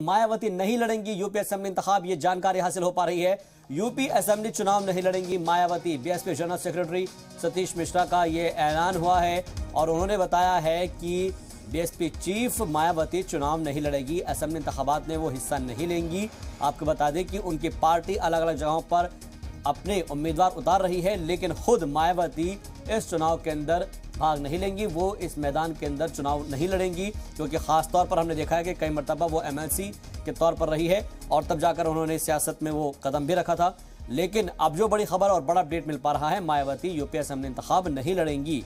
मायावती नहीं लड़ेंगी UP assembly इंतखाब, ये जानकारी हासिल हो पा रही है। यूपी असेंबली चुनाव नहीं लड़ेंगी Mayawati. BSP general secretary Satish Mishra का ये ऐलान हुआ है और उन्होंने बताया है कि बीएसपी चीफ मायावती चुनाव नहीं लड़ेगी, असेंबली इंतखाबात में वो हिस्सा नहीं लेंगी। आपको बता दें कि उनकी पार्टी अलग अलग जगहों पर अपने उम्मीदवार उतार रही है, लेकिन खुद मायावती इस चुनाव के अंदर भाग नहीं लेंगी। वो इस मैदान के अंदर चुनाव नहीं लड़ेंगी, क्योंकि खास तौर पर हमने देखा है कि कई मरतबा वो एमएलसी के तौर पर रही है और तब जाकर उन्होंने सियासत में वो कदम भी रखा था। लेकिन अब जो बड़ी खबर और बड़ा अपडेट मिल पा रहा है, मायावती यूपी असेंबली इंतखाब नहीं लड़ेंगी।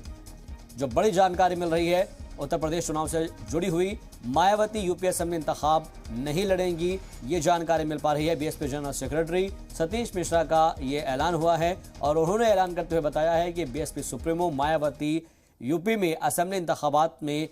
जो बड़ी जानकारी मिल रही है उत्तर प्रदेश चुनाव से जुड़ी हुई, मायावती यूपी असेंबली इंतखाब नहीं लड़ेंगी, ये जानकारी मिल पा रही है। BSP general secretary Satish Mishra का ये ऐलान हुआ है और उन्होंने ऐलान करते हुए बताया है कि बीएसपी सुप्रीमो मायावती यूपी में असेंबली इंतखाबात में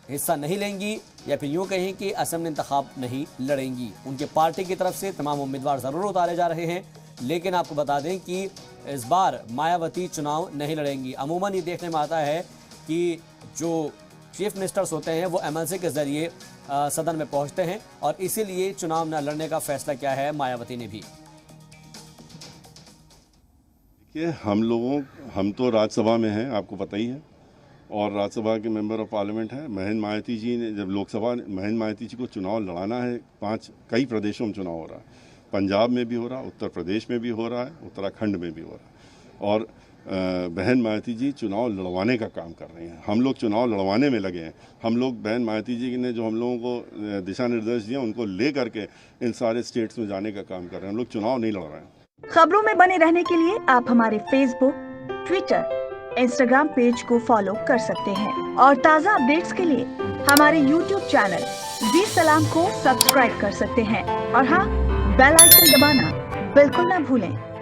हिस्सा नहीं लेंगी, या फिर यूं कहें कि असेंबली इंतखाब नहीं लड़ेंगी। उनके पार्टी की तरफ से तमाम उम्मीदवार जरूर उतारे जा रहे हैं, लेकिन आपको बता दें कि इस बार मायावती चुनाव नहीं लड़ेंगी। अमूमन ये देखने में आता है कि जो चीफ मिनिस्टर्स होते हैं वो एमएलसी के जरिए सदन में पहुंचते हैं और इसीलिए चुनाव न लड़ने का फैसला किया है मायावती ने भी। देखिए, हम तो राज्यसभा में हैं, आपको पता ही है, और राज्यसभा के मेंबर ऑफ पार्लियामेंट हैं। महेंद्र मायावती जी ने जब लोकसभा, महेंद्र मायावती जी को चुनाव लड़ाना है, कई प्रदेशों में चुनाव हो रहा है, पंजाब में भी हो रहा है, उत्तर प्रदेश में भी हो रहा है, उत्तराखंड में भी हो रहा है, और बहन मायावती जी चुनाव लड़वाने का काम कर रहे हैं। हम लोग चुनाव लड़वाने में लगे हैं। हम लोग बहन मायावती जी ने जो हम लोगों को दिशा निर्देश दिए, उनको ले करके इन सारे स्टेट्स में जाने का काम कर रहे हैं। हम लोग चुनाव नहीं लड़ रहे हैं। खबरों में बने रहने के लिए आप हमारे फेसबुक, ट्विटर, इंस्टाग्राम पेज को फॉलो कर सकते हैं और ताज़ा अपडेट्स के लिए हमारे यूट्यूब चैनल जी सलाम को सब्सक्राइब कर सकते हैं। और हाँ, बेल आइकन दबाना बिल्कुल ना भूलें।